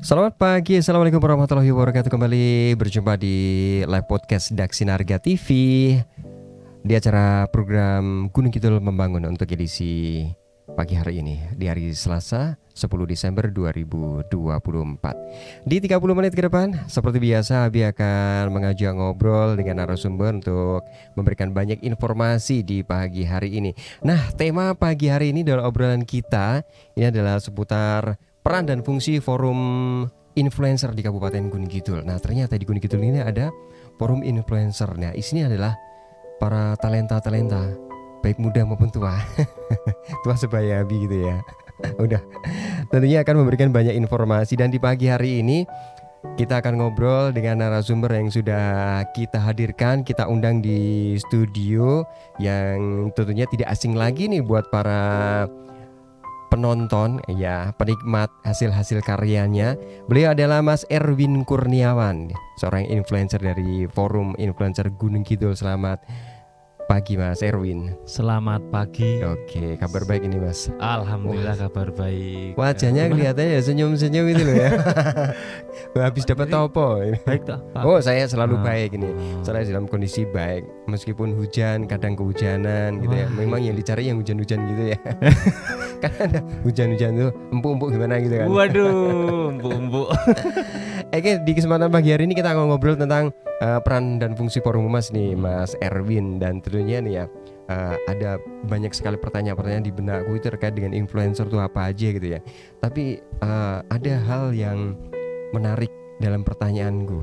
Selamat pagi, Assalamualaikum warahmatullahi wabarakatuh. Kembali berjumpa di live podcast Daksinarga TV di acara program Gunung Kidul Membangun untuk edisi pagi hari ini di hari Selasa 10 Desember 2024. Di 30 menit ke depan seperti biasa Abi akan mengajak ngobrol dengan narasumber untuk memberikan banyak informasi di pagi hari ini. Nah, tema pagi hari ini adalah obrolan kita ini adalah seputar peran dan fungsi forum influencer di Kabupaten Gunung Kidul. Nah, ternyata di Gunung Kidul ini ada forum influencer. Nah, isinya adalah para talenta-talenta, baik muda maupun tua. Tua sebaya Abi gitu ya. Udah. Tentunya akan memberikan banyak informasi dan di pagi hari ini kita akan ngobrol dengan narasumber yang sudah kita hadirkan, kita undang di studio yang tentunya tidak asing lagi nih buat para penonton ya, penikmat hasil-hasil karyanya. Beliau adalah Mas Erwin Kurniawan, seorang influencer dari forum influencer Gunung Kidul. Selamat pagi Mas Erwin. Selamat pagi. Oke, kabar baik ini Mas. Alhamdulillah kabar baik. Wajahnya kelihatannya ya senyum-senyum itu loh ya. Habis dapat topo ini. Baik tak, Pak? Oh, saya selalu baik ini. Saya dalam kondisi baik meskipun hujan, kadang kehujanan gitu ya. Memang yang dicari yang hujan-hujan gitu ya. Kan ada hujan-hujan tuh empuk-empuk gimana gitu kan. Waduh, empuk-empuk. Oke, di kesempatan pagi hari ini kita akan ngobrol tentang peran dan fungsi forum humas nih Mas Erwin. Dan tentunya nih ya ada banyak sekali pertanyaan-pertanyaan di benakku itu terkait dengan influencer itu apa aja gitu ya. Tapi ada hal yang menarik dalam pertanyaanku.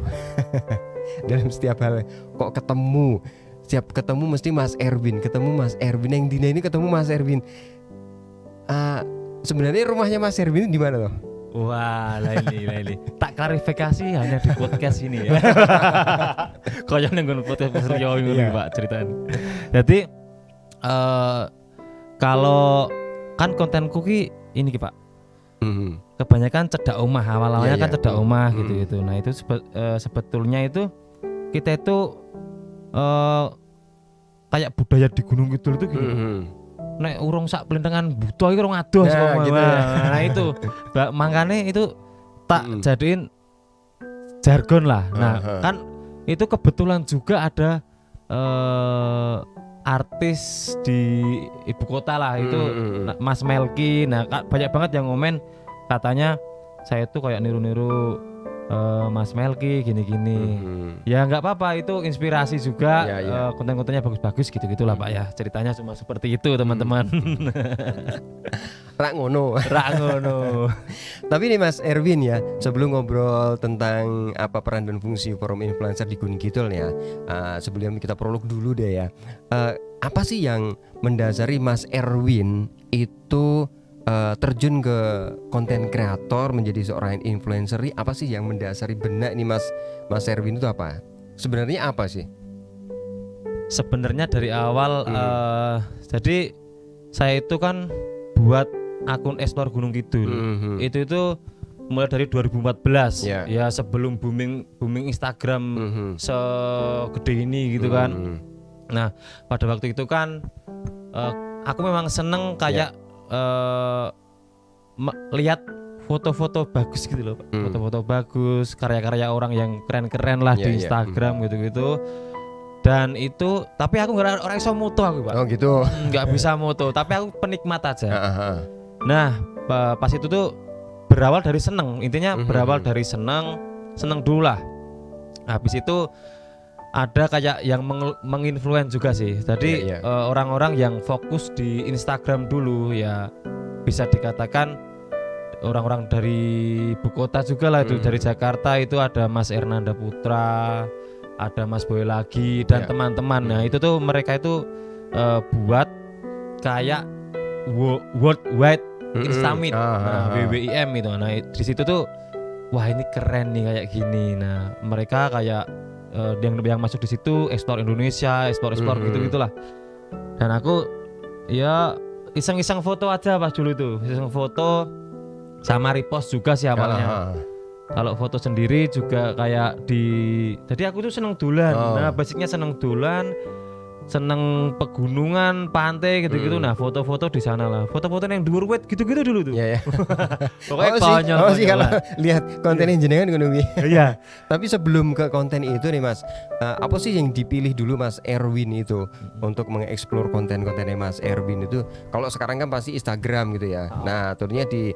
Dalam setiap hal kok ketemu, setiap ketemu mesti Mas Erwin, ketemu Mas Erwin, yang dina ini ketemu Mas Erwin. Sebenarnya rumahnya Mas Erwin di mana loh? Wah, laili. Tak klarifikasi hanya di podcast ini ya. Kayak nenggon podcast Rio ini Pak ceritaan. Jadi kalau kan kontenku ki ini ki Pak. Kebanyakan cedak omah, awal-awalnya kan cedak omah gitu. Nah, itu sebetulnya itu kita itu kayak budaya di Gunung Kidul itu gini. Nek urung sak plintengan buta iki urung adoh ya, gitu ya. Nah itu makanya itu tak jadiin jargon lah. Nah kan itu kebetulan juga ada artis di ibu kota lah itu Mas Melki. Nah banyak banget yang ngomen katanya saya tuh kayak niru-niru Mas Melki gini-gini. Ya nggak apa-apa, itu inspirasi juga. Konten-kontennya bagus-bagus gitu-gitulah Pak ya. Ceritanya cuma seperti itu teman-teman. Rak ngono. Tapi nih Mas Erwin ya, sebelum ngobrol tentang apa peran dan fungsi forum influencer di Gunung Kidul ya, sebelum kita prolog dulu deh ya. Apa sih yang mendasari Mas Erwin itu terjun ke konten kreator menjadi seorang influencer? Apa sih yang mendasari benak nih Mas Erwin itu apa? Sebenarnya apa sih? Sebenarnya dari awal jadi saya itu kan buat akun Explore Gunung Kidul. Itu mulai dari 2014 ya, sebelum booming Instagram segede ini gitu kan. Nah, pada waktu itu kan aku memang seneng kayak lihat foto-foto bagus gitu loh Pak. Foto-foto bagus, karya-karya orang yang keren-keren lah di Instagram gitu-gitu. Dan itu, tapi aku nggak orang iso moto aku Pak. Oh gitu. Nggak bisa moto, tapi aku penikmat aja. Nah, pas itu tuh berawal dari seneng. Intinya berawal dari seneng dulu lah. Habis itu ada kayak yang menginfluence juga sih. Jadi orang-orang yang fokus di Instagram dulu ya, bisa dikatakan orang-orang dari ibu kota juga lah itu. Dari Jakarta itu ada Mas Ernanda Putra, ada Mas Boy lagi dan teman-teman. Nah itu tuh mereka itu buat kayak Worldwide Instamit, WWIM itu. Nah di situ tuh wah ini keren nih kayak gini. Nah mereka kayak yang masuk di situ explore Indonesia, explore gitu-gitulah. Dan aku ya iseng-iseng foto aja pas dulu itu, iseng foto sama repost juga sih awalnya. Kalau foto sendiri juga kayak jadi aku tuh seneng dolan. Nah, basicnya seneng dolan, seneng pegunungan, pantai gitu-gitu. Nah, foto-foto di sana lah. Foto-foto yang dhuwur wit gitu-gitu dulu tuh. Iya. Pokoknya konyol. Sih kalau lihat konten jenengan ngono kuwi. Iya. Tapi sebelum ke konten itu nih Mas, apa sih yang dipilih dulu Mas Erwin itu untuk mengeksplor konten-kontennya Mas Erwin itu? Kalau sekarang kan pasti Instagram gitu ya. Nah, tentunya di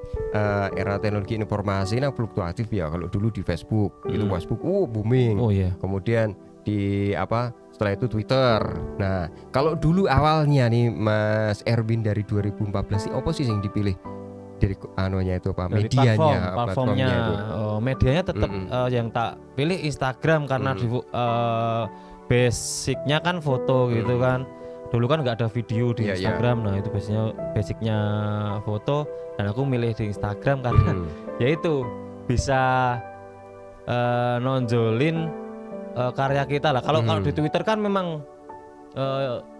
era teknologi informasi ini fluktuatif ya. Kalau dulu di Facebook, itu Facebook booming. Oh iya. Kemudian di setelah itu Twitter. Nah, kalau dulu awalnya nih Mas Erwin dari 2014 sih apa sih yang dipilih dari anunya itu apa? Dari Medianya, platformnya itu. Medianya tetap yang tak pilih Instagram karena basicnya kan foto gitu kan. Dulu kan nggak ada video di Instagram. Nah, itu basicnya foto dan aku milih di Instagram karena yaitu bisa nonjolin karya kita lah. Kalau di Twitter kan memang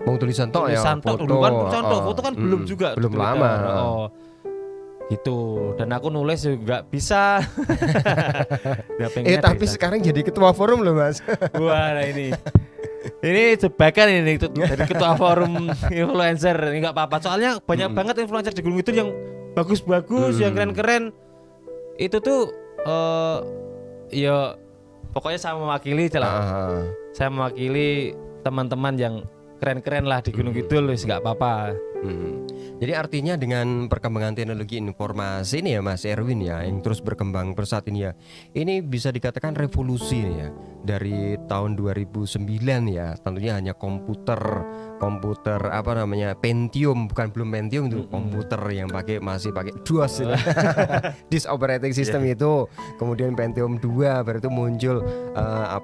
mau tulisan tok ya, foto dulu kan foto kan belum juga belum lama. Gitu. Dan aku nulis juga bisa. Tapi bisa. Sekarang jadi ketua forum loh Mas. Wah, nah ini jebakan ini dari ketua forum influencer. Ini nggak apa-apa. Soalnya banyak banget influencer di Gunung Kidul yang bagus-bagus, yang keren-keren. Itu tuh ya pokoknya saya mewakili celah. Saya mewakili teman-teman yang keren-keren lah di Gunung Kidul, wis nggak apa-apa. Jadi artinya dengan perkembangan teknologi informasi ini ya Mas Erwin ya, yang terus berkembang pesat ini ya, ini bisa dikatakan revolusi nih ya. Dari tahun 2009 ya, tentunya hanya komputer apa namanya Pentium, belum Pentium itu komputer yang masih pakai DOS itu. Disk operating system itu. Kemudian Pentium 2 baru itu muncul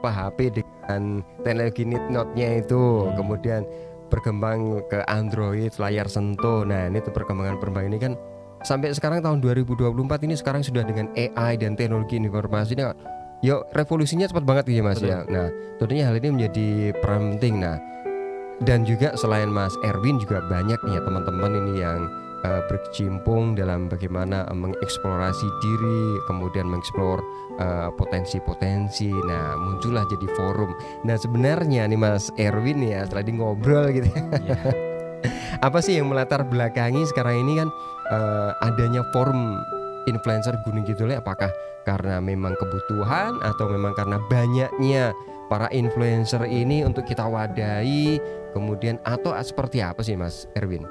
HP dengan teknologi Note-nya itu. Kemudian berkembang ke Android, layar sentuh. Nah, ini tuh perkembangan ini kan sampai sekarang tahun 2024 ini sekarang sudah dengan AI dan teknologi informasi ini yuk revolusinya cepat banget gitu Mas. Betul. Ya. Nah, tentunya hal ini menjadi peran penting. Nah, dan juga selain Mas Erwin juga banyak nih ya teman-teman ini yang berkecimpung dalam bagaimana mengeksplorasi diri, kemudian mengeksplor potensi-potensi. Nah, muncullah jadi forum. Nah, sebenarnya nih Mas Erwin ya, setelah ngobrol gitu ya. Apa sih yang melatar belakangi sekarang ini kan adanya forum influencer Gunung Kidul? Apakah karena memang kebutuhan atau memang karena banyaknya para influencer ini untuk kita wadahi, kemudian atau seperti apa sih Mas Erwin?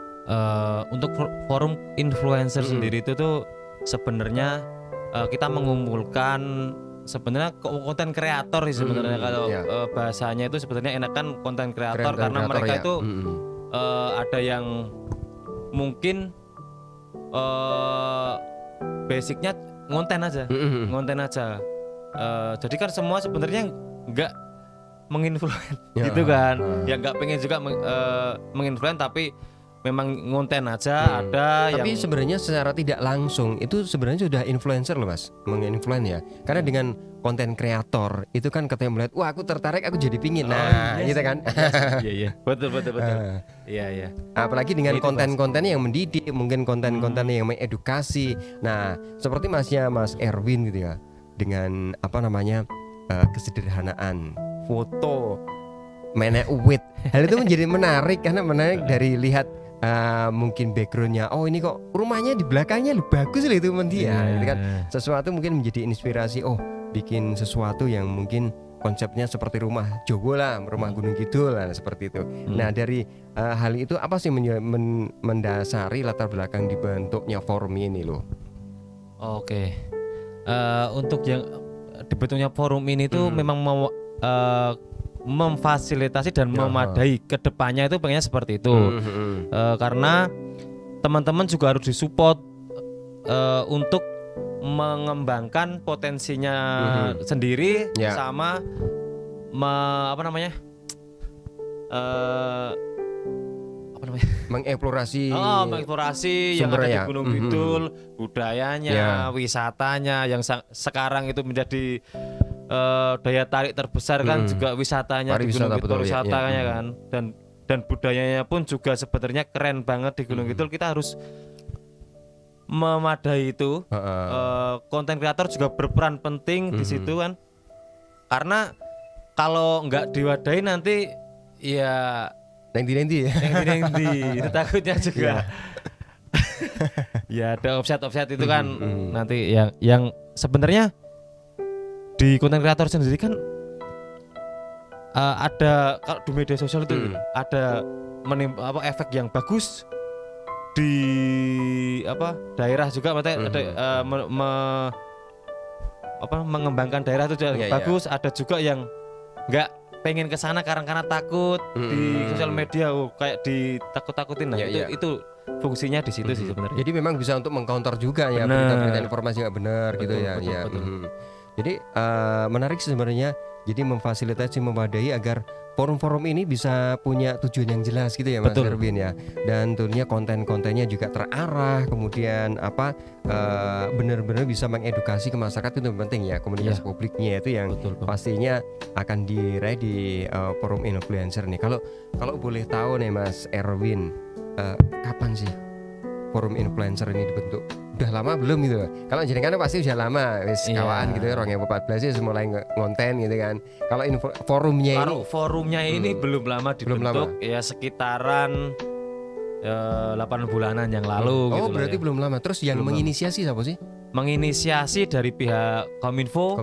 Untuk forum influencer sendiri itu tuh sebenarnya kita mengumpulkan sebenarnya konten kreator sih sebenarnya kalau bahasanya itu sebenarnya enakan konten kreator karena mereka itu ada yang mungkin basicnya ngonten aja. Jadi kan semua sebenarnya nggak menginfluen gitu kan, ya nggak pengen juga menginfluen tapi memang ngonten aja ada. Tapi yang sebenarnya secara tidak langsung itu sebenarnya sudah influencer loh Mas, menginfluen ya. Karena dengan konten kreator itu kan katanya melihat, wah aku tertarik, aku jadi pingin. Nah, gitu kan. Iya. Betul. Iya. Apalagi dengan konten-konten yang mendidik, mungkin konten-konten yang mengedukasi. Nah, seperti Mas Erwin gitu ya. Dengan kesederhanaan foto menek uwit. Hal itu menjadi menarik karena dari lihat mungkin backgroundnya, oh ini kok rumahnya di belakangnya bagus loh itu gitu kan. Sesuatu mungkin menjadi inspirasi, oh bikin sesuatu yang mungkin konsepnya seperti rumah Jowo lah, rumah Gunung Kidul lah, seperti itu. Nah dari hal itu apa sih mendasari latar belakang dibentuknya forum ini loh? Oke. Untuk yang dibentuknya forum ini tuh memang mau memfasilitasi dan memadai kedepannya itu pengennya seperti itu. Karena teman-teman juga harus disupport untuk mengembangkan potensinya sendiri sama mengeksplorasi yang ada di Gunung Kidul, budayanya, wisatanya yang sekarang itu menjadi daya tarik terbesar kan juga wisatanya di Gunung Kidul, wisatanya kan, dan budayanya pun juga sebenarnya keren banget di Gunung Kidul. Kita harus memadai itu. Konten kreator juga berperan penting di situ kan, karena kalau nggak diwadahi nanti ya Nengdi itu takutnya juga. Ya ada offset itu kan nanti yang sebenarnya di konten kreator sendiri kan ada, kalau di media sosial itu ada efek yang bagus di daerah juga, maksudnya ada mengembangkan daerah itu bagus. Ada juga yang nggak pengen ke sana karena takut di sosial media, kayak ditakut-takutin. Nah itu fungsinya di situ sih sebenarnya. Jadi memang bisa untuk mengcounter juga ya berita-berita informasi nggak benar gitu ya. Betul. Jadi menarik sih sebenarnya. Jadi memfasilitasi, memadai agar forum-forum ini bisa punya tujuan yang jelas gitu ya Mas Erwin ya. Dan tentunya konten-kontennya juga terarah, kemudian benar-benar bisa mengedukasi ke masyarakat, itu penting ya. Komunikasi publiknya itu yang pastinya akan diraih di forum influencer nih. Kalau boleh tahu nih Mas Erwin, kapan sih forum influencer ini dibentuk? Udah lama belum gitu? Kalau jenengan pasti udah lama, wis kawan gitu ya, 2014 ya mulai ngonten gitu kan. Kalau forumnya ini belum lama dibentuk, ya sekitaran 8 bulanan yang lalu. Oh gitu berarti belum lama. Terus yang menginisiasi siapa sih? Menginisiasi dari pihak Kominfo.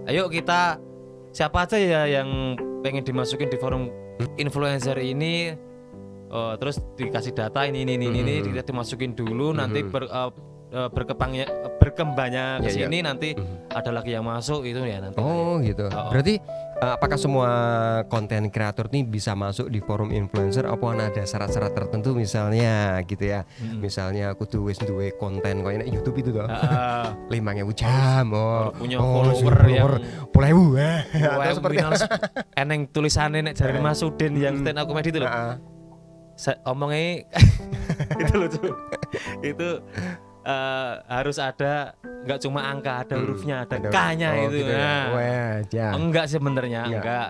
Ayo kita, siapa aja ya yang pengen dimasukin di forum influencer ini, terus dikasih data ini kita dimasukin dulu, nanti berkembangnya ke sini, nanti ada lagi yang masuk itu ya nanti. Oh gitu. Berarti apakah semua konten kreator ini bisa masuk di forum influencer, apa ada syarat-syarat tertentu misalnya gitu ya? Misalnya kudu wis duwe konten koyo nek YouTube itu toh. 5.000 jam punya follower yang 10.000 atau seperti eneng tulisannya nek jarine Mas Udin yang stand up comedy itu loh. Omongnya itu lucu. Itu harus ada, nggak cuma angka, ada hurufnya, ada K-nya itu. Gitu ya. Enggak sebenarnya, enggak.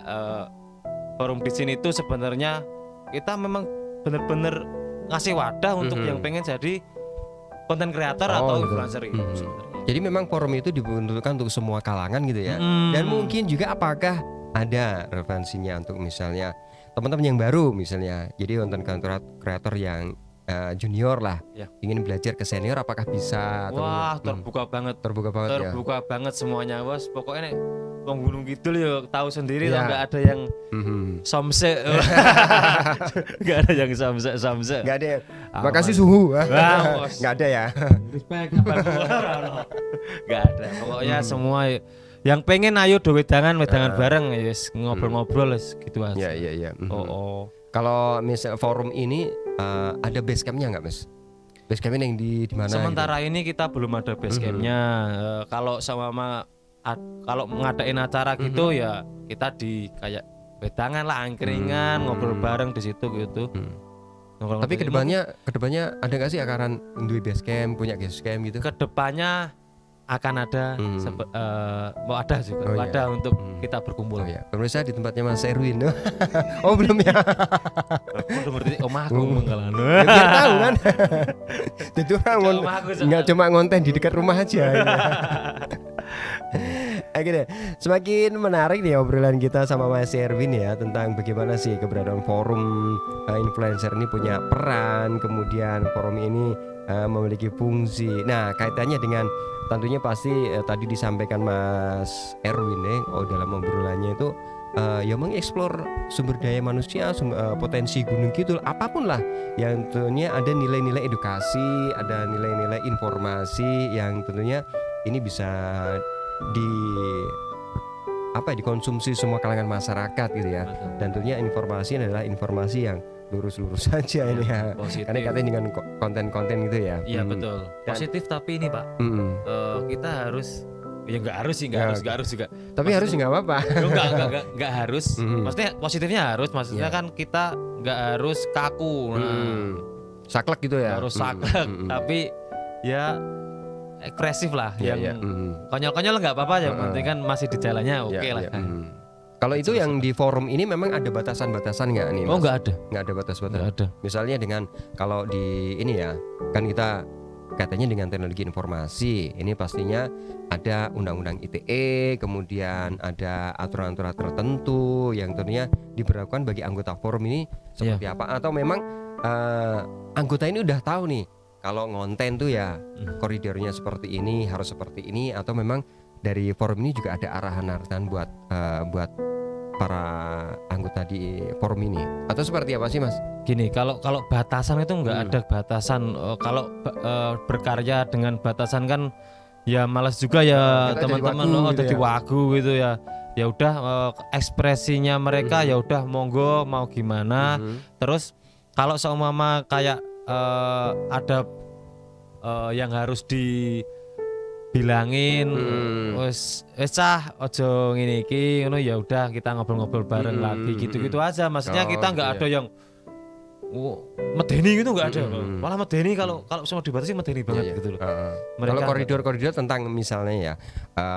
Forum di sini itu sebenarnya kita memang benar-benar ngasih wadah untuk yang pengen jadi konten kreator atau influencer itu. Jadi memang forum itu dibentukkan untuk semua kalangan gitu ya. Dan mungkin juga apakah ada relevansinya untuk misalnya teman-teman yang baru misalnya, jadi konten kreator yang junior lah, ingin belajar ke senior, apakah bisa? Wah, terbuka banget semuanya, bos. Pokoknya nek wong Gunung Kidul ya tahu sendiri, nggak ada yang somse, nggak ada yang somse, nggak ada yang makasih suhu, nggak ada ya. Respect, nggak ada. Pokoknya semua yang pengen ayo wedangan bareng, yes, ngobrol-ngobrol gitu aja. Iya. Kalau misal forum ini ada base campnya nggak Mas? Base campnya yang di mana? Sementara ini kita belum ada base campnya. Kalau kalau ngadain acara gitu ya kita di kayak wedangan lah, angkringan, ngobrol bareng di situ gitu. Tapi kedepannya ada nggak sih akaran duwe base camp, punya base camp gitu? Kedepannya akan ada wadah juga, wadah untuk kita berkumpul. Pemirsa di tempatnya Mas Erwin. Oh belum ya? Aku ngerti omahku mengkalan. Biar tahu kan. Jadi orang nggak cuma ngonten di dekat rumah aja. Oke deh, semakin menarik nih obrolan kita sama Mas Erwin ya, tentang bagaimana sih keberadaan forum influencer ini punya peran, kemudian forum ini memiliki fungsi. Nah kaitannya dengan tentunya pasti tadi disampaikan Mas Erwin dalam obrolannya itu ya mengeksplor sumber daya manusia, potensi Gunung Kidul, apapun lah yang tentunya ada nilai-nilai edukasi, ada nilai-nilai informasi yang tentunya ini bisa dikonsumsi semua kalangan masyarakat gitu ya. Dan tentunya informasi adalah informasi yang lurus-lurus saja ini ya. Positif. Karena katanya dengan konten-konten gitu ya. Iya betul. Positif tapi ini Pak, kita harus nggak harus juga. Tapi maksudnya, harus nggak apa-apa. Nggak harus. Maksudnya positifnya harus. Maksudnya kan kita nggak harus kaku. Saklek gitu ya. Harus saklek. Tapi ya agresif lah, Iya, yang iya. konyol-konyol nggak apa-apa, yang penting kan masih di jalannya oke Iya, lah. iya. Kalau itu yang di forum ini memang ada batasan-batasan nggak nih, Mas? Oh nggak ada. Nggak ada batas-batasan. Nggak ada. Misalnya dengan kalau di ini ya, kan kita katanya dengan teknologi informasi ini pastinya ada undang-undang ITE, kemudian ada aturan-aturan tertentu yang tentunya diberlakukan bagi anggota forum ini seperti apa, atau memang anggota ini udah tahu nih kalau ngonten tuh ya koridornya seperti ini, harus seperti ini, atau memang dari forum ini juga ada arahan-arahan buat para anggota di forum ini, atau seperti apa sih, Mas? Gini, kalau batasan itu nggak ada batasan. Kalau berkarya dengan batasan kan ya malas juga ya Kita teman-teman, jadi wagu gitu jadi ya. wagu gitu ya. Ya udah, ekspresinya mereka ya udah monggo mau gimana. Terus kalau seumpama kayak ada yang harus dibilangin, wes cah ojo ngene iki ngono, ya udah kita ngobrol-ngobrol bareng lagi gitu-gitu aja. Maksudnya kita nggak ada yang medeni gitu, nggak ada. Malah medeni kalau semua dibatasi medeni banget gitu loh. Kalau koridor-koridor tentang misalnya ya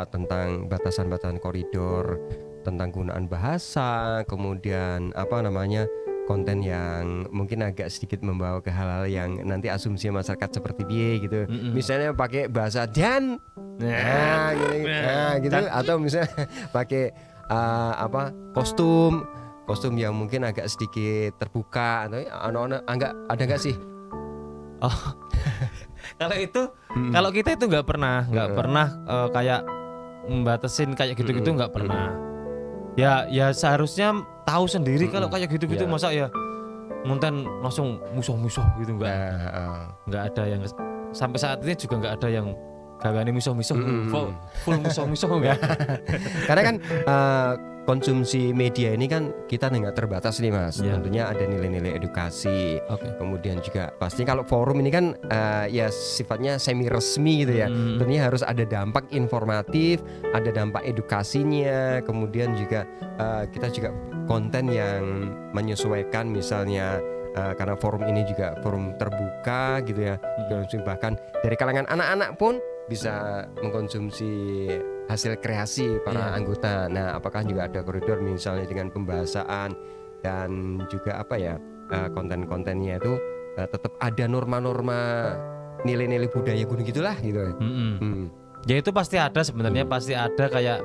tentang batasan-batasan koridor, tentang penggunaan bahasa, kemudian apa namanya, konten yang mungkin agak sedikit membawa ke hal-hal yang nanti asumsi masyarakat seperti dia gitu. Misalnya pakai bahasa dan gitu, atau misalnya pakai kostum yang mungkin agak sedikit terbuka, atau enggak ada nggak sih? Oh, kalau itu kalau kita itu nggak pernah kayak membatasin kayak gitu-gitu, nggak pernah. Ya seharusnya tahu sendiri kalau kayak gitu-gitu, masa ya ngonten langsung musuh-musuh gitu, nggak ada yang sampai saat ini juga nggak ada yang gawane musuh-musuh, full musuh-musuh enggak. Karena kan konsumsi media ini kan kita nggak terbatas nih, Mas. Tentunya ada nilai-nilai edukasi. Kemudian juga pasti kalau forum ini kan ya sifatnya semi resmi gitu ya. Tentunya harus ada dampak informatif, ada dampak edukasinya. Kemudian juga kita juga konten yang menyesuaikan, misalnya karena forum ini juga forum terbuka gitu ya. Bahkan dari kalangan anak-anak pun bisa mengkonsumsi hasil kreasi para anggota. Nah, apakah juga ada koridor misalnya dengan pembahasan dan juga apa ya, konten-kontennya itu tetap ada norma-norma nilai-nilai budaya gunung gitulah gitu. Ya itu pasti ada sebenarnya, pasti ada kayak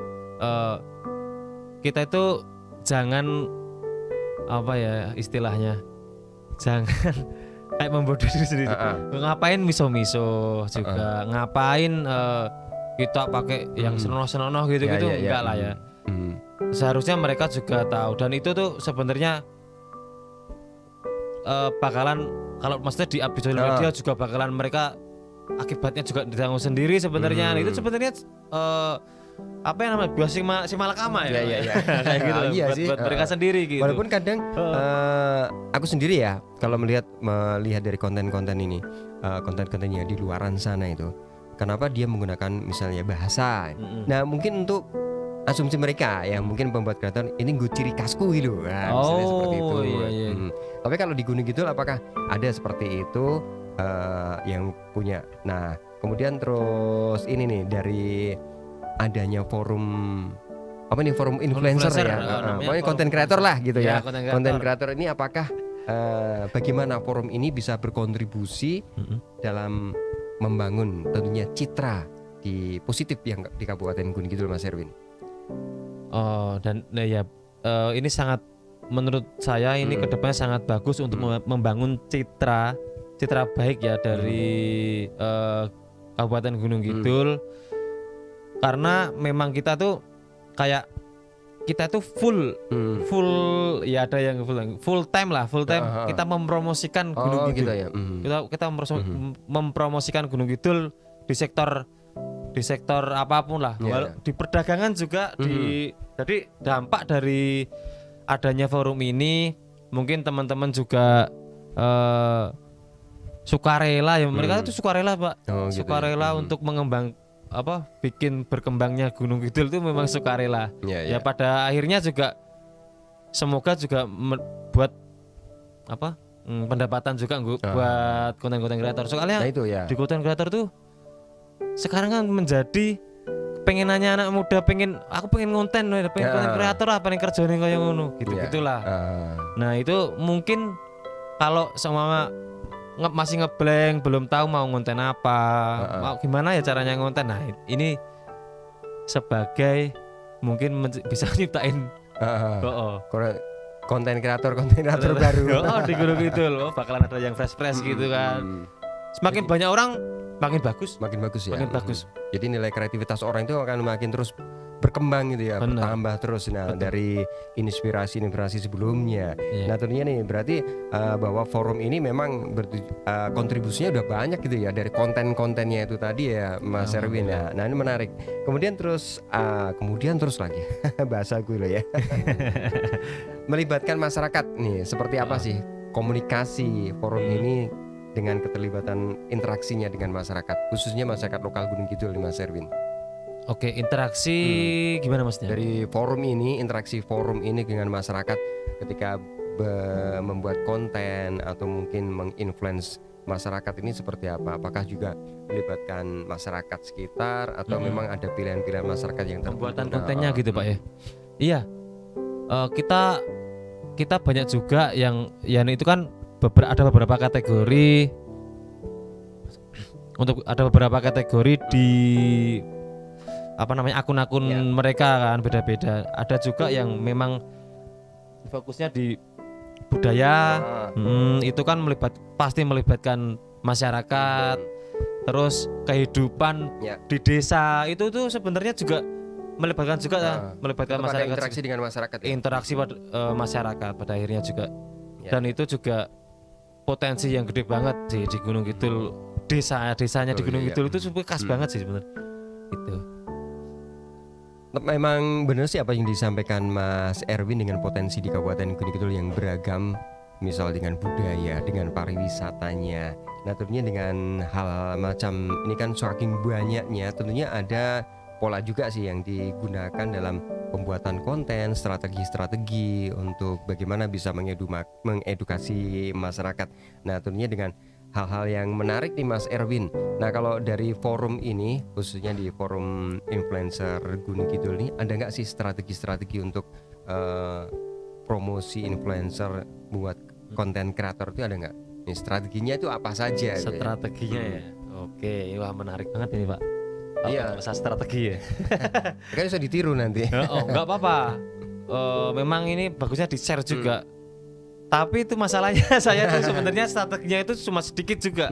kita itu jangan apa ya istilahnya, jangan kayak membodoh diri sendiri. Ngapain miso-miso juga, ngapain kita pakai yang senonoh-senonoh gitu-gitu, enggak lah ya. Seharusnya mereka juga tahu, dan itu tuh sebenarnya bakalan, kalau maksudnya di sosial media juga bakalan mereka akibatnya juga ditanggung sendiri sebenarnya. Itu sebenarnya apa yang namanya buah si malakama ya. Kayak gitu buat mereka sendiri gitu. Walaupun kadang aku sendiri ya kalau melihat dari konten-konten ini, konten-konten yang di luaran sana itu, kenapa dia menggunakan misalnya bahasa. Nah, mungkin untuk asumsi mereka yang mungkin pembuat kreator ini gue ciri khasku gitu. Nah, misalnya seperti itu. Tapi kalau di Gunung Kidul apakah ada seperti itu yang punya. Nah, kemudian terus ini nih dari adanya forum apa nih, forum influencer ya, pokoknya konten kreator lah gitu ya. Konten kreator ini apakah bagaimana forum ini bisa berkontribusi dalam membangun tentunya citra di positif yang di Kabupaten Gunung Kidul, Mas Erwin? Dan ya ini sangat, menurut saya ini kedepannya sangat bagus untuk membangun citra baik ya dari Kabupaten Gunung Kidul. Karena memang kita tuh kayak kita tuh full ya, ada yang full time kita mempromosikan Gunung Kidul. Gitu ya. Kita mempromosikan Gunung Kidul di sektor apapun lah. Di perdagangan juga jadi dampak dari adanya forum ini mungkin teman-teman juga sukarela ya, mereka itu sukarela, Pak. Sukarela untuk bikin berkembangnya Gunung Kidul itu memang sukarela. Ya pada akhirnya juga semoga juga buat pendapatan juga buat konten-konten kreator. Soalnya di konten kreator tuh sekarang kan menjadi pengenannya anak muda, aku pengen konten, pengen konten kreator lah, pengen kerjane kayak ngono gitu-gitulah. Nah itu mungkin kalau sama masih ngeblank, belum tahu mau ngonten apa, mau gimana ya caranya ngonten. Nah ini sebagai mungkin bisa nyiptain konten kreator baru. Di Gunung Kidul bakalan ada yang fresh gitu kan. Semakin banyak orang makin bagus ya. Makin bagus. Jadi nilai kreativitas orang itu akan makin terus berkembang gitu ya, bertambah terus. Nah, dari inspirasi sebelumnya. Nah, tentunya nih berarti bahwa forum ini memang kontribusinya udah banyak gitu ya dari konten-kontennya itu tadi ya, Mas Erwin ya. Nah, ini menarik. Kemudian terus lagi bahasa gue loh ya. Melibatkan masyarakat nih, seperti apa sih komunikasi forum ini dengan keterlibatan interaksinya dengan masyarakat, khususnya masyarakat lokal Gunung Kidul nih, Mas Erwin? Oke, interaksi gimana maksudnya? Dari forum ini, interaksi forum ini dengan masyarakat ketika membuat konten atau mungkin menginfluence masyarakat ini seperti apa? Apakah juga melibatkan masyarakat sekitar atau memang ada pilihan-pilihan masyarakat yang pembuatan kontennya gitu Pak ya? Iya, kita banyak juga yang itu kan ada beberapa kategori. Untuk ada beberapa kategori di akun-akun mereka kan beda-beda. Ada juga yang memang fokusnya di budaya, itu kan pasti melibatkan masyarakat. Terus kehidupan di desa itu tuh sebenarnya juga melibatkan masyarakat. Interaksi dengan masyarakat. Interaksi masyarakat pada akhirnya juga. Dan itu juga potensi yang gede banget sih di Gunung Kidul. Desanya di Gunung Kidul itu super khas banget sih sebenarnya. Itu. Memang benar sih apa yang disampaikan Mas Erwin dengan potensi di Kabupaten Gunung Kidul yang beragam, misal dengan budaya, dengan pariwisatanya. Nah, tentunya dengan hal macam ini kan saking banyaknya, tentunya ada pola juga sih yang digunakan dalam pembuatan konten, strategi-strategi untuk bagaimana bisa mengedukasi masyarakat. Nah, tentunya dengan hal-hal yang menarik nih Mas Erwin. Nah, kalau dari forum ini, khususnya di forum influencer Gunung Kidul ini, ada nggak sih strategi-strategi untuk promosi influencer buat konten kreator itu, ada nggak? Nih, strateginya itu apa saja? Strateginya ya. Oke, wah menarik banget ini Pak. Iya, masa strategi ya. Kan bisa ditiru nanti. Enggak apa-apa. Memang ini bagusnya di-share juga. Tapi itu masalahnya saya tuh sebenarnya strateginya itu cuma sedikit juga.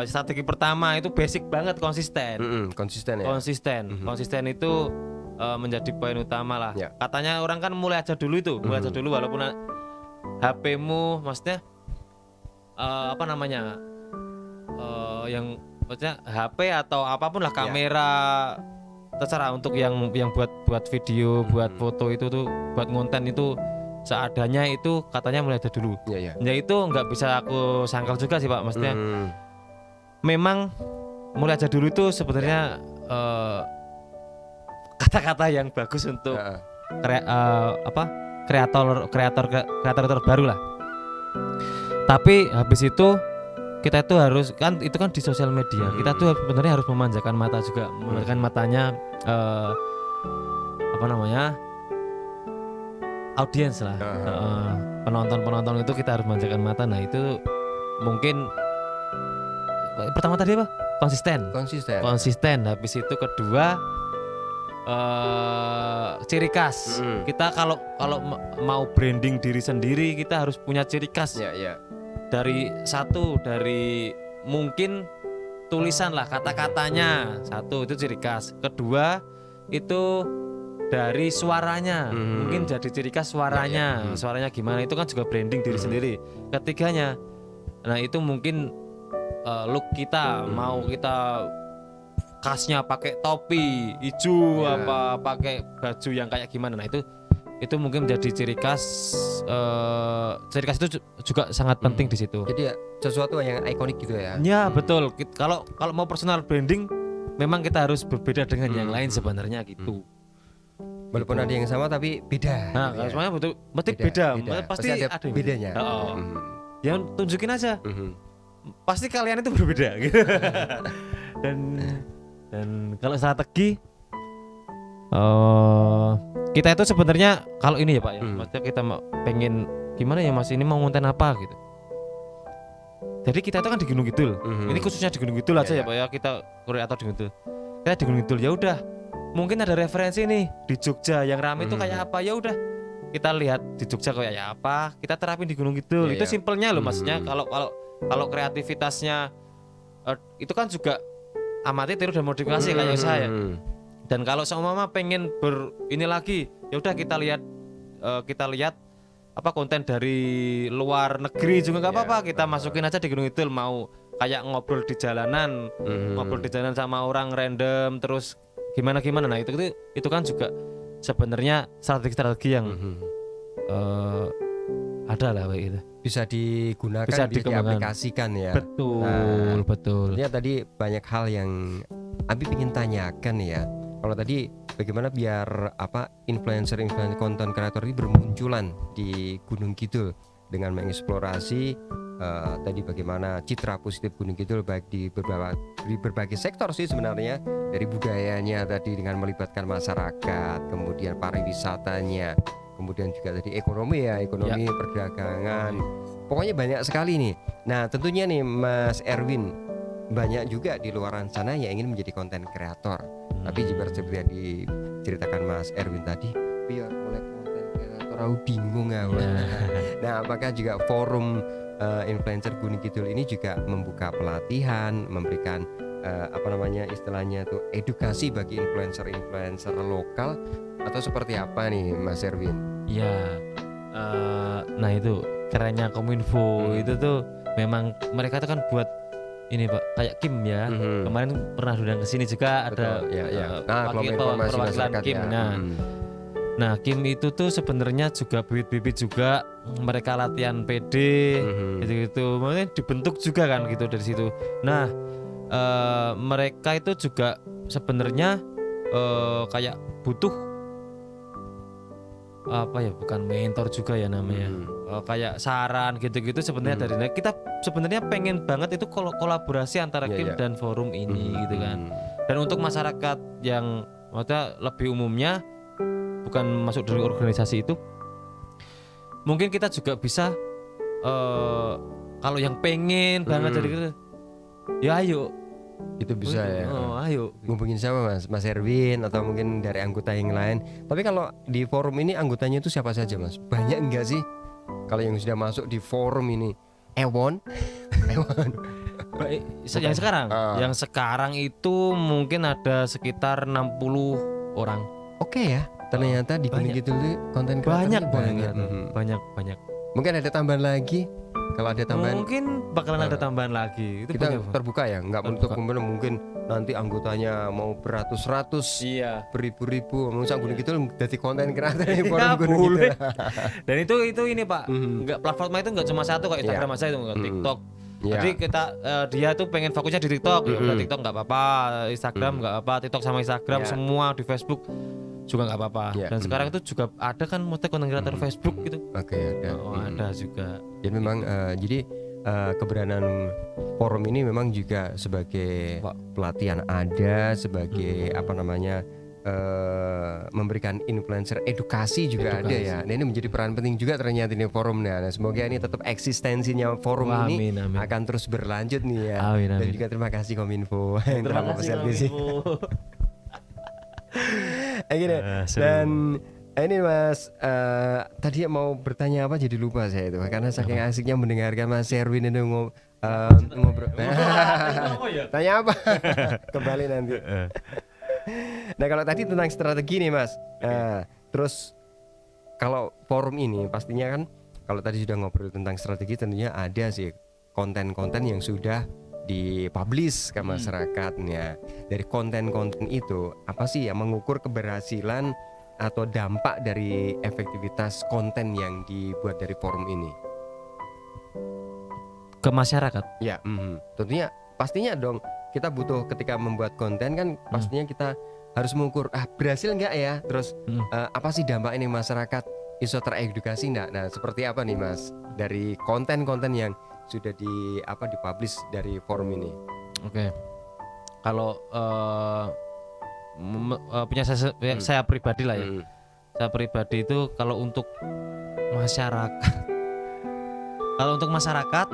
Strategi pertama itu basic banget, konsisten. Konsisten ya. Konsisten itu menjadi poin utama lah. Katanya orang kan mulai aja dulu walaupun HP-mu maksudnya yang maksudnya HP atau apapun lah, kamera terserah, untuk yang buat video, buat foto itu tuh, buat konten itu seadanya, itu katanya mulai dari dulu. Ya itu nggak bisa aku sangkal juga sih Pak, maksudnya memang mulai aja dulu itu sebenarnya kata-kata yang bagus untuk kreator terbaru lah. Tapi habis itu kita itu harus itu kan di sosial media, kita tuh sebenarnya harus memanjakan mata juga, memanjakan matanya audiens lah, penonton itu kita harus memanjakan mata. Nah itu mungkin pertama tadi apa? Konsisten. Habis itu kedua ciri khas. Kita kalau mau branding diri sendiri, kita harus punya ciri khas. Dari mungkin tulisan lah, kata-katanya satu, itu ciri khas. Kedua itu dari suaranya, mungkin jadi ciri khas suaranya. Suaranya gimana, itu kan juga branding diri sendiri. Ketiganya, nah itu mungkin look kita, mau kita khasnya pakai topi hijau apa pakai baju yang kayak gimana. Nah itu mungkin menjadi ciri khas. Ciri khas itu juga sangat penting di situ. Jadi sesuatu yang ikonik gitu ya. Ya betul. Kalau mau personal branding, memang kita harus berbeda dengan yang lain sebenarnya gitu. Walaupun ada yang sama tapi beda. Nah, kalau semuanya betul, beda. Pasti ada bedanya. Yang tunjukin aja. Pasti kalian itu berbeda gitu. dan kalau strategi kita itu sebenarnya kalau ini ya Pak ya, maksudnya kita pengen gimana ya Mas, ini mau konten apa gitu. Jadi kita itu kan di Gunung Kidul. Ini khususnya di Gunung Kidul aja ya Pak ya, kita kreator di Gunung Kidul. Kita di Gunung Kidul ya udah. Mungkin ada referensi nih di Jogja yang rame itu kayak apa, ya udah. Kita lihat di Jogja kayak apa, kita terapin di Gunung Kidul. Itu simpelnya loh maksudnya. Kalau kreativitasnya itu kan juga amati, tiru dan modifikasi kayak saya. Dan kalau seumpama pengen ini lagi, ya udah kita lihat apa konten dari luar negeri juga nggak apa-apa, kita masukin aja di Gunung Kidul. Mau kayak ngobrol di jalanan sama orang random terus gimana. Nah itu kan juga sebenarnya strategi yang ada lah gitu. Bisa digunakan, bisa diaplikasikan ya. Betul. Ya tadi banyak hal yang Abi ingin tanyakan ya. Kalau tadi bagaimana biar influencer konten kreator ini bermunculan di Gunung Kidul dengan mengeksplorasi tadi bagaimana citra positif Gunung Kidul baik di berbagai sektor sih sebenarnya, dari budayanya tadi dengan melibatkan masyarakat, kemudian pariwisatanya, kemudian juga tadi ekonomi perdagangan, pokoknya banyak sekali nih. Nah tentunya nih Mas Erwin, banyak juga di luaran sana yang ingin menjadi konten kreator. Tapi seperti yang diceritakan Mas Erwin tadi, biar mulai konten kreator aku bingung ya. Nah apakah juga forum influencer Gunung Kidul ini juga membuka pelatihan, memberikan istilahnya tuh edukasi bagi influencer lokal, atau seperti apa nih Mas Erwin? Ya, nah itu kerennya Kominfo itu tuh memang mereka tuh kan buat ini Pak, kayak Kim ya. Kemarin pernah diundang ke sini juga. Betul, ada perwakilan Kim. Nah Kim itu tuh sebenarnya juga bibit-bibit juga, mereka latihan PD gitu. Maksudnya dibentuk juga kan gitu dari situ. Nah mereka itu juga sebenarnya kayak butuh bukan mentor juga ya namanya, kayak saran gitu-gitu sebenarnya. Dari kita sebenarnya pengen banget itu kolaborasi antara Kim dan forum ini gitu kan. Dan untuk masyarakat yang maksudnya lebih umumnya bukan masuk dari organisasi itu, mungkin kita juga bisa kalau yang pengen banget jadi gitu, ya ayo. Itu bisa ya. Ayo. Ngubungin siapa Mas Erwin atau mungkin dari anggota yang lain. Tapi kalau di forum ini anggotanya itu siapa saja Mas? Banyak enggak sih? Kalau yang sudah masuk di forum ini, Ewon. Yang sekarang itu mungkin ada sekitar 60 orang. Oke ya. Ternyata di Gunung Kidul itu konten kreatornya banyak. Mungkin ada tambahan lagi. Kalau ada tambahan, mungkin bakalan ada tambahan lagi. Itu kita terbuka ya, nggak menutup kemungkinan mungkin nanti anggotanya mau beratus-ratus, beribu-ribu, misalnya Gunung Kidul jadi konten kreator di forum Gunung Kidul. Dan itu ini Pak, nggak platformnya itu nggak cuma satu kayak Instagram aja itu, nggak TikTok. Jadi kita dia tuh pengen fokusnya di TikTok, TikTok nggak apa-apa, Instagram nggak apa, TikTok sama Instagram semua, di Facebook juga nggak apa-apa. Dan sekarang itu juga ada kan konten kreator Facebook gitu. Oke, ada. Ada juga. Jadi memang keberadaan forum ini memang juga sebagai pelatihan, ada sebagai memberikan influencer edukasi juga ada ya. Nah ini menjadi peran penting juga ternyata ini forum. Nah semoga ini tetap eksistensinya forum ini akan terus berlanjut nih ya. Amin. Dan juga terima kasih Kominfo yang telah memfasilitasi. Dan ini Mas, tadi mau bertanya apa jadi lupa saya itu, karena saking asiknya mendengarkan Mas Erwin itu ngobrol. Tanya apa? Kembali nanti. Nah kalau tadi tentang strategi nih Mas, terus kalau forum ini pastinya kan kalau tadi sudah ngobrol tentang strategi, tentunya ada sih konten-konten yang sudah dipublish ke masyarakatnya. Dari konten-konten itu apa sih yang mengukur keberhasilan atau dampak dari efektivitas konten yang dibuat dari forum ini ke masyarakat? Ya, tentunya pastinya dong kita butuh ketika membuat konten kan pastinya kita harus mengukur berhasil nggak ya, terus apa sih dampak ini masyarakat, iso teredukasi nggak? Nah seperti apa nih Mas dari konten-konten yang sudah dipublish dari forum ini? Oke. kalau punya saya pribadi lah ya. Saya pribadi itu kalau untuk masyarakat kalau untuk masyarakat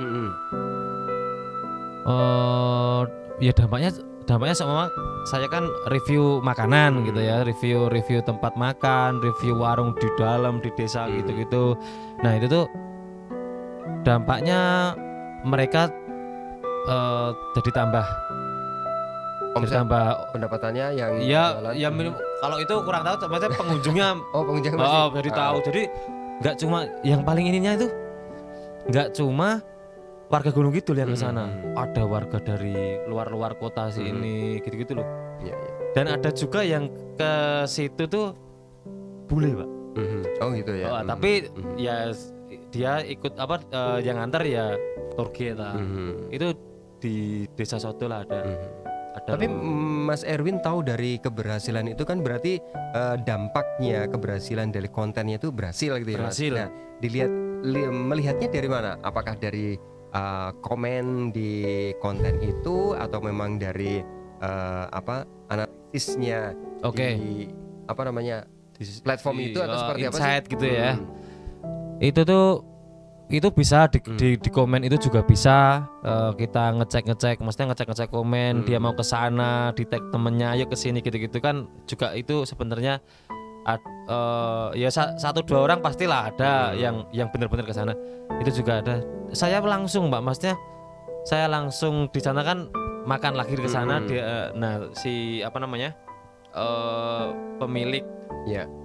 ya dampaknya sama saya kan review makanan gitu ya, review tempat makan, review warung di dalam di desa gitu-gitu. Nah itu tuh dampaknya mereka jadi tambah pendapatannya yang ya kalau itu kurang tahu, maksudnya pengunjungnya pengunjung masih jadi tahu. Jadi nggak cuma yang paling ininya itu nggak cuma warga Gunung Kidul yang ke sana, ada warga dari luar kota sini gitu-gitu loh. Dan ada juga yang ke situ tuh bule, Pak. Oh gitu ya. Tapi ya dia ikut yang antar ya tour guide lah. Itu di Desa Sodo lah ada. Tapi Mas Erwin tahu dari keberhasilan itu kan berarti dampaknya keberhasilan dari kontennya itu berhasil gitu ya. Berhasil. Nah, melihatnya dari mana? Apakah dari komen di konten itu atau memang dari analisisnya di di platform itu atau seperti apa sih? Insight gitu ya. Itu bisa di komen itu juga bisa kita ngecek maksudnya ngecek komen dia mau ke sana, di tag temennya ayo ke sini gitu-gitu kan juga itu sebenarnya ya 1-2 orang pastilah ada yang benar-benar ke sana. Itu juga ada. Saya langsung Mbak, maksudnya saya langsung di sana kan makan lagi ke sana nah si pemilik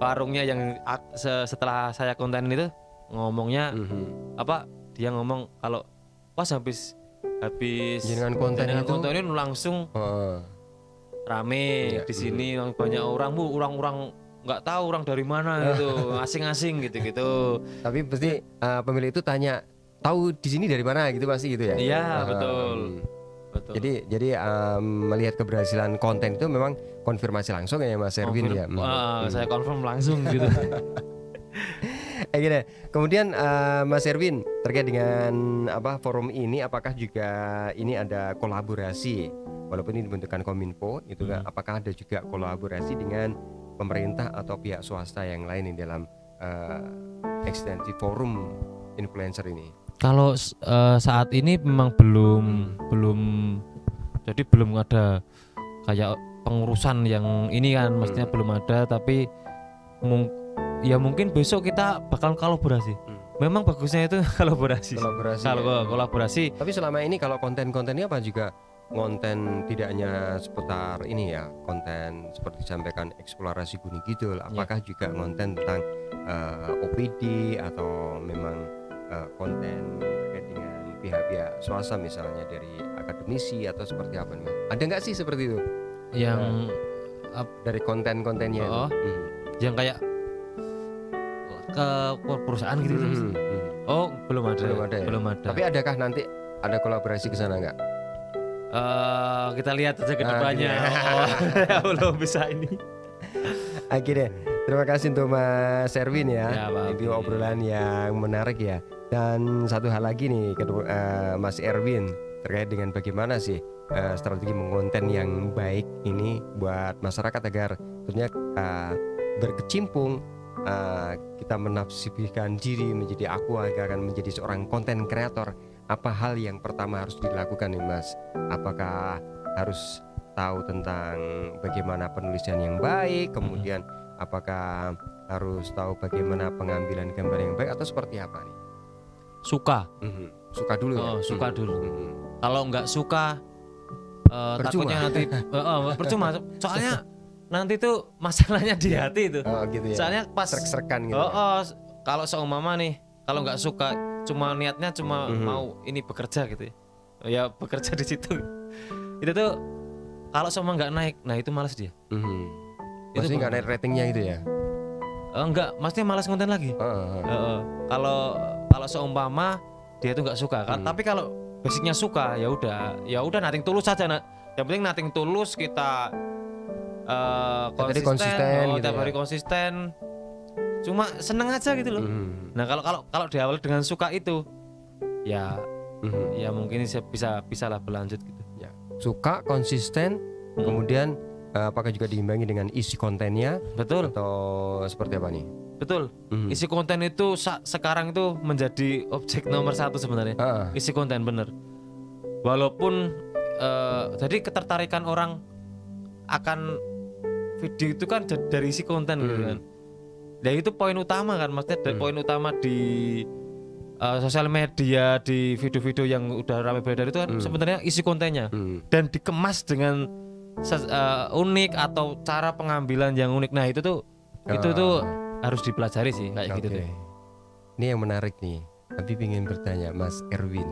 warungnya yang setelah saya konten itu ngomongnya dia ngomong kalau pas habis dengan konten ini langsung rame di sini banyak orang nggak tahu orang dari mana itu asing-asing gitu. Tapi pasti pemilik itu tanya tahu di sini dari mana gitu pasti gitu ya. Iya betul. Jadi melihat keberhasilan konten itu memang konfirmasi langsung ya Mas Erwin ya. Saya confirm langsung gitu. Gini. Kemudian Mas Erwin terkait dengan forum ini, apakah juga ini ada kolaborasi walaupun ini dibentukkan Kominfo itu apakah ada juga kolaborasi dengan pemerintah atau pihak swasta yang lain di dalam eksistensi forum influencer ini? Kalau saat ini memang belum ada kayak pengurusan yang ini kan, maksudnya belum ada, tapi ya mungkin besok kita bakal kolaborasi. Memang bagusnya itu kolaborasi. Kolaborasi. Tapi selama ini kalau konten-kontennya apa juga konten tidak hanya seputar ini ya, konten seperti disampaikan eksplorasi Gunung Kidul, apakah juga konten tentang OPD atau memang konten terkait dengan pihak-pihak swasta misalnya dari akademisi atau seperti apa nih? Ada nggak sih seperti itu? Yang dari konten-kontennya yang kayak ke perusahaan gitu. Belum ada. Tapi adakah nanti ada kolaborasi ke sana nggak? Kita lihat aja ke depannya. Belum bisa ini. Akhirnya terima kasih untuk Mas Erwin ya. Itu obrolan yang menarik ya. Dan satu hal lagi nih Mas Erwin terkait dengan bagaimana sih strategi mengonten yang baik ini buat masyarakat agar tentunya berkecimpung kita menafsirkan diri menjadi aku agar akan menjadi seorang konten kreator. Apa hal yang pertama harus dilakukan nih Mas? Apakah harus tahu tentang bagaimana penulisan yang baik, kemudian apakah harus tahu bagaimana pengambilan gambar yang baik atau seperti apa nih? Suka dulu ya? Suka dulu. Kalau nggak suka takutnya nanti percuma. Soalnya nanti tuh masalahnya di hati itu. Gitu ya. Soalnya pas serek-serekan gitu. Kalau seumpama nih, kalau nggak suka, cuma niatnya mau ini bekerja gitu ya bekerja di situ. Itu tuh kalau seumpama nggak naik, nah itu malas dia. Maksudnya nggak naik ratingnya gitu ya? Enggak, maksudnya malas konten lagi. Kalau seumpama dia tuh nggak suka kan, tapi kalau basicnya suka ya udah nating tulus saja. Yang penting nating tulus, kita konsisten gitu tiap hari konsisten, cuma seneng aja gitu loh. Nah kalau di awal dengan suka itu ya mungkin bisa lah berlanjut gitu ya. Suka, konsisten, Kemudian apakah juga diimbangi dengan isi kontennya? Betul. Atau seperti apa nih? Betul. Isi konten itu sekarang itu menjadi objek nomor 1 sebenarnya. Isi konten bener. Walaupun jadi ketertarikan orang akan video itu kan dari isi konten gitu kan. Dan itu poin utama kan, maksudnya poin utama di sosial media, di video-video yang udah ramai beredar itu kan sebenarnya isi kontennya dan dikemas dengan unik atau cara pengambilan yang unik. Nah itu tuh harus dipelajari sih kayak gitu tuh. Ini yang menarik nih. Tapi ingin bertanya Mas Erwin,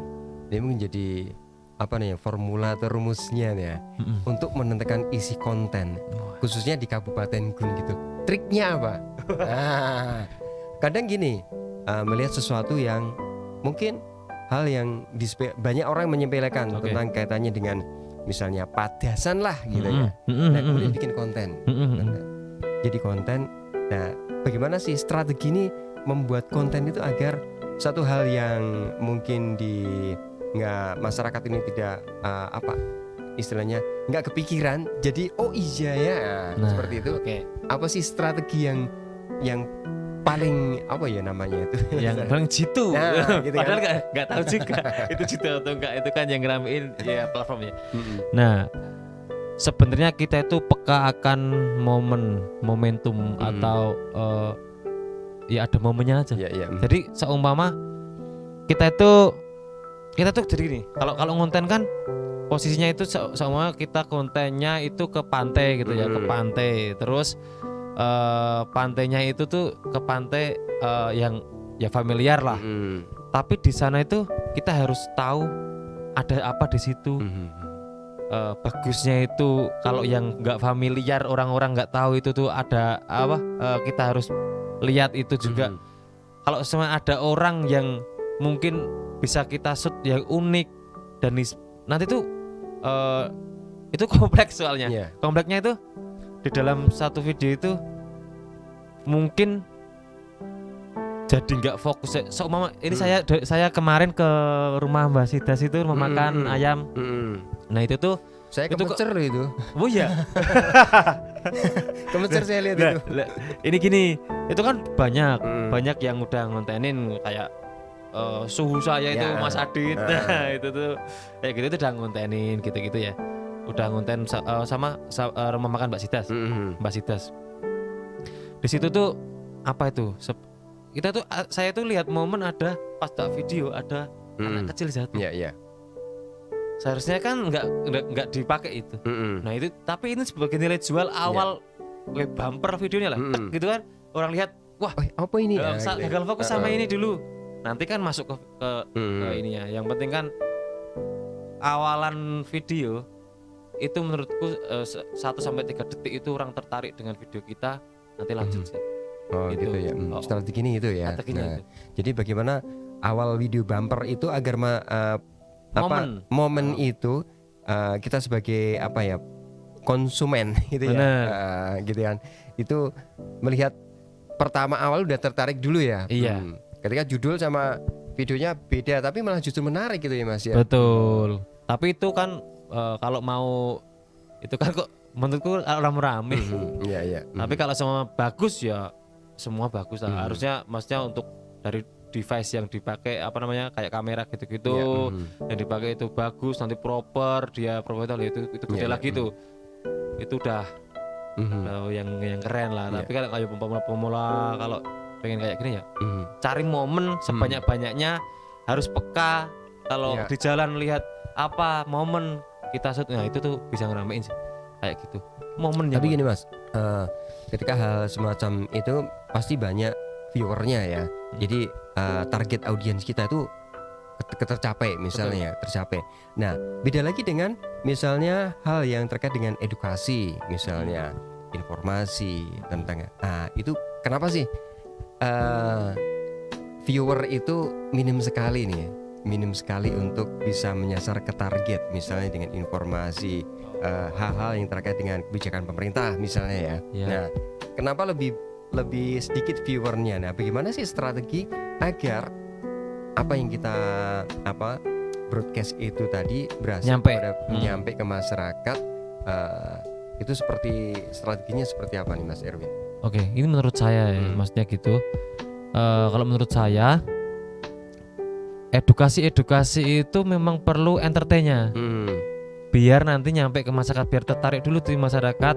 dia mungkin jadi apa nih formula atau rumusnya nih ya untuk menentukan isi konten khususnya di Kabupaten Gun gitu. Triknya apa? Kadang gini, melihat sesuatu yang mungkin hal yang banyak orang menyepelekan tentang kaitannya dengan misalnya padasan lah gitu ya. Nah kemudian bikin konten. Jadi konten. Nah bagaimana sih strategi ini membuat konten itu agar satu hal yang mungkin masyarakat ini tidak istilahnya nggak kepikiran jadi oh iya ya seperti itu. Apa sih strategi yang paling apa ya namanya itu yang paling jitu gitu padahal nggak tahu juga itu jitu atau enggak, itu kan yang ngeramein ya platformnya. Nah sebenarnya kita itu peka akan momentum atau ya ada momennya aja. Jadi seumpama kita tuh jadi gini, kalau ngonten kan posisinya itu sama kita kontennya itu ke pantai gitu ya, ke pantai. Terus pantainya itu tuh ke pantai yang ya familiar lah. Tapi di sana itu kita harus tahu ada apa di situ. Bagusnya itu kalau yang nggak familiar, orang-orang nggak tahu itu tuh ada apa, kita harus lihat itu juga. Kalau semua ada orang yang mungkin bisa kita shoot yang unik dan nanti tuh itu kompleks soalnya. Kompleksnya itu di dalam satu video itu mungkin jadi nggak fokus. Mama ini saya kemarin ke rumah Mbak Sidas itu memakan ayam. Nah itu tuh saya kemecer itu. Oh iya. Kemecer saya lihat itu. Ini gini, itu kan banyak yang udah ngontenin kayak suhu saya itu Mas Adit. Nah itu tuh kayak gitu tuh udah ngontenin gitu-gitu ya. Udah ngonten sama rumah makan Mbak Sidas. Mbak Sidas. Di situ tuh apa itu? Saya tuh lihat momen ada pas tak video ada anak kecil jatuh. Seharusnya kan nggak dipakai itu. Nah itu tapi ini sebagai nilai jual awal bumper videonya lah. Gitu kan orang lihat wah apa ini? Gagal fokus sama ini dulu. Nanti kan masuk ke ininya. Yang penting kan awalan video itu menurutku 1-3 detik itu orang tertarik dengan video kita, nanti lanjut sih. Gitu ya. Strategi ini itu ya. Nah, jadi bagaimana awal video bumper itu agar momen itu kita sebagai apa ya konsumen gitu ya, gitu kan. Itu melihat pertama awal udah tertarik dulu ya. Ketika judul sama videonya beda tapi malah justru menarik gitu ya Mas ya. Betul. Tapi itu kan kalau mau itu kan kok menurutku rame-rame. Tapi kalau semua bagus ya semua bagus lah. Harusnya maksudnya untuk dari device yang dipakai apa namanya kayak kamera gitu-gitu yang dipakai itu bagus, nanti proper itu gede lagi tuh. Itu udah yang keren lah. Tapi kalau kayak pemula kalau pengen kayak gini ya cari momen sebanyak-banyaknya, harus peka kalau di jalan lihat apa momen kita shoot. Nah itu tuh bisa ngeramein sih kayak gitu momennya. Tapi gini Mas, ketika hal semacam itu pasti banyak viewernya ya. Jadi target audiens kita itu tercapai misalnya. Tercapai. Nah beda lagi dengan misalnya hal yang terkait dengan edukasi misalnya, informasi tentang itu kenapa sih viewer itu minim sekali nih, minim sekali untuk bisa menyasar ke target misalnya dengan informasi hal-hal yang terkait dengan kebijakan pemerintah misalnya ya. Nah kenapa lebih sedikit viewernya? Nah bagaimana sih strategi agar apa yang kita broadcast itu tadi berhasil nyampe ke masyarakat Itu seperti strateginya seperti apa nih Mas Erwin? Oke, ini menurut saya ya, maksudnya gitu. Kalau menurut saya edukasi itu memang perlu entertainnya. Biar nanti nyampe ke masyarakat, biar tertarik dulu di masyarakat.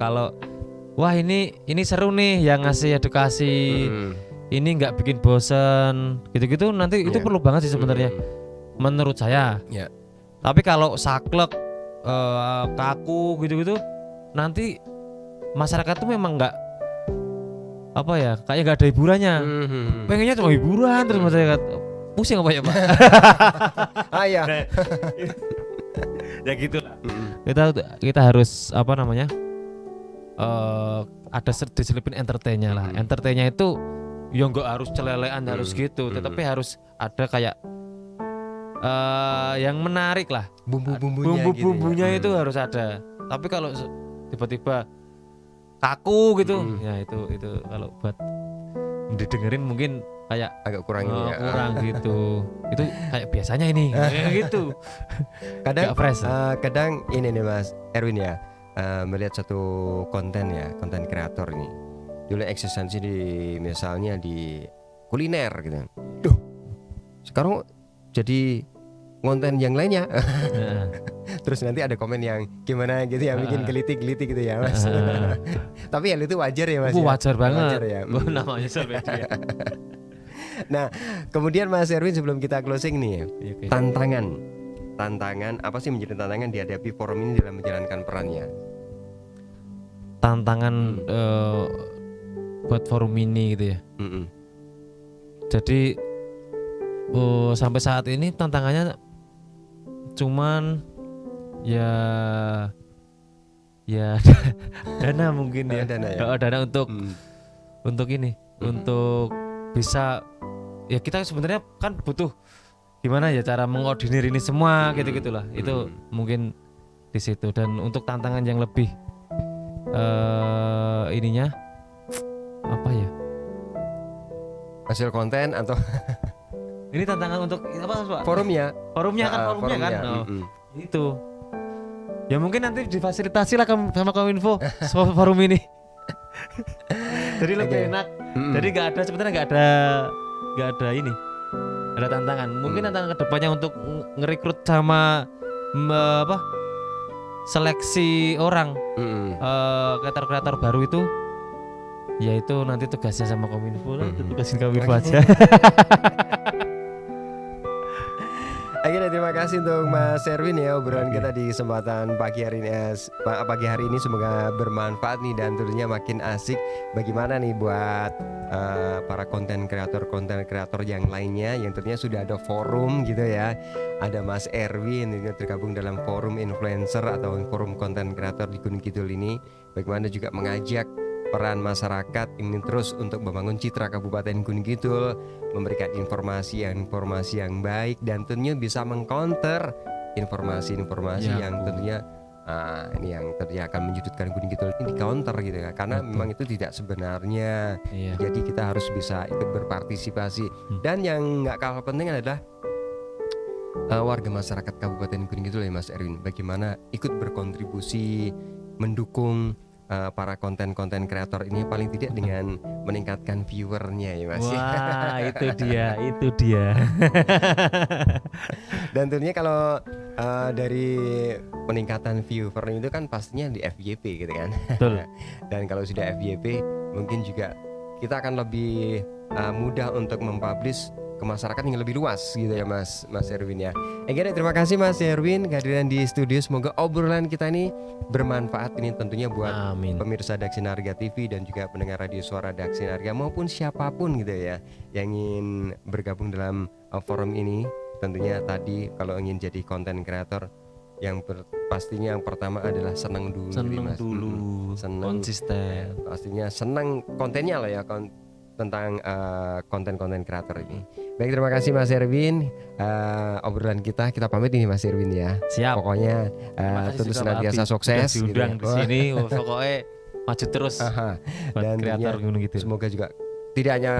Kalau wah ini seru nih yang ngasih edukasi, ini nggak bikin bosen, gitu-gitu nanti itu perlu banget sih sebenarnya, menurut saya. Tapi kalau saklek, kaku gitu-gitu, nanti masyarakat tuh memang nggak apa ya, kayak nggak ada hiburannya. Pengennya cuma hiburan terus masyarakat pusing apa ya Pak? Ya. Ya gitulah. Kita harus apa namanya? Ada diselipin entertainnya lah. Entertainnya itu ya nggak harus celelean harus gitu, tetapi harus ada kayak yang menarik lah. Bumbu-bumbunya gitu, itu harus ada. Tapi kalau tiba-tiba kaku gitu, ya itu kalau buat didengerin mungkin kayak agak kurang gitu. Itu kayak biasanya ini gitu. Kadang fresh. Kadang ini nih Mas Erwin ya, melihat satu konten kreator ini. Dulu eksistensi di misalnya di kuliner gitu. Duh. Sekarang jadi konten yang lainnya. Terus nanti ada komen yang gimana gitu ya, bikin gelitik gitu ya Mas. Tapi hal itu wajar ya Mas. Wajar banget. Wajar ya. Namanya media. Nah, kemudian Mas Erwin sebelum kita closing nih, tantangan apa sih menjadi tantangan dihadapi forum ini dalam menjalankan perannya? Tantangan buat forum ini gitu ya. Jadi sampai saat ini tantangannya cuman ya dana mungkin ya. Dana untuk ini, untuk bisa ya, kita sebenarnya kan butuh gimana ya cara mengordinir ini semua gitu-gitulah. Itu mungkin di situ. Dan untuk tantangan yang lebih ininya apa ya? Hasil konten atau ini tantangan untuk apa Pak? Forumnya kan. Itu. Ya mungkin nanti difasilitasi lah sama Kominfo forum ini. Jadi lebih enak. Jadi sebenarnya nggak ada ini. Ada tantangan. Mungkin tantangan kedepannya untuk ngerekrut sama seleksi orang kreator-kreator baru itu. Ya itu nanti tugasnya sama Kominfo lah. Tugasin Kominfo aja. Akhirnya terima kasih untuk Mas Erwin ya, obrolan kita di kesempatan pagi hari ini semoga bermanfaat nih, dan tentunya makin asik bagaimana nih buat para konten kreator yang lainnya yang tentunya sudah ada forum gitu ya. Ada Mas Erwin ini tergabung dalam forum influencer atau forum konten kreator di Gunung Kidul ini. Bagaimana juga mengajak peran masyarakat ini terus untuk membangun citra Kabupaten Gunung Kidul, memberikan informasi yang baik, dan tentunya bisa mengcounter informasi yang tentunya ini yang tentunya akan menyudutkan Gunung Kidul ini, di counter gitu ya, karena memang itu tidak sebenarnya. Jadi kita harus bisa ikut berpartisipasi. Dan yang nggak kalah penting adalah warga masyarakat Kabupaten Gunung Kidul ya Mas Erwin, bagaimana ikut berkontribusi mendukung para konten kreator ini, paling tidak dengan meningkatkan viewernya ya Mas. Wah, itu dia. Dan tentunya kalau dari peningkatan viewer itu kan pastinya di FYP gitu kan. Betul. Dan kalau sudah FYP mungkin juga kita akan lebih mudah untuk mempublish ke masyarakat yang lebih luas gitu ya Mas Erwin ya. Terima kasih Mas Erwin kehadiran di studio. Semoga obrolan kita ini bermanfaat ini tentunya buat pemirsa Daksinarga TV dan juga pendengar radio suara Daksinarga maupun siapapun gitu ya yang ingin bergabung dalam forum ini. Tentunya tadi kalau ingin jadi konten kreator yang pastinya yang pertama adalah senang dulu, konsisten. Pastinya senang kontennya lah ya, tentang konten kreator ini. Baik, terima kasih Mas Erwin. Obrolan kita pamit ini Mas Erwin ya. Siap. Pokoknya terus senantiasa sukses diundang gitu ya. Di sini pokoknya maju terus. Dan kreator Gunung Kidul. Semoga juga tidak hanya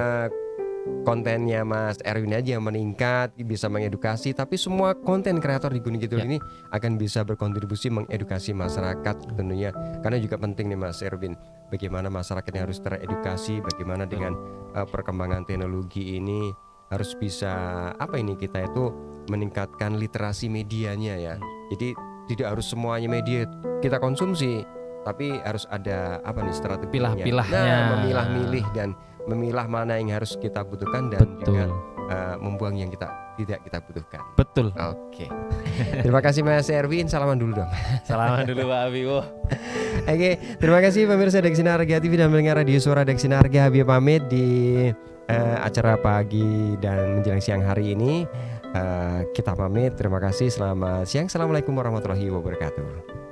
kontennya Mas Erwin aja yang meningkat, bisa mengedukasi, tapi semua konten kreator di Gunung Kidul ini akan bisa berkontribusi mengedukasi masyarakat tentunya. Karena juga penting nih Mas Erwin, bagaimana masyarakat yang harus teredukasi, bagaimana dengan perkembangan teknologi ini harus bisa kita itu meningkatkan literasi medianya ya. Jadi tidak harus semuanya media kita konsumsi, tapi harus ada strategi pilah-pilahnya. Memilah-milih dan memilah mana yang harus kita butuhkan dan juga membuang yang tidak kita butuhkan. Betul. Oke. Terima kasih Mas Erwin, salaman dulu dong. Salaman dulu Pak Abi. Oke, terima kasih pemirsa Deksinarga TV dan mendengar radio suara Deksinarga. Habib pamit di acara pagi dan menjelang siang hari ini. Kita pamit, terima kasih, selamat siang, assalamualaikum warahmatullahi wabarakatuh.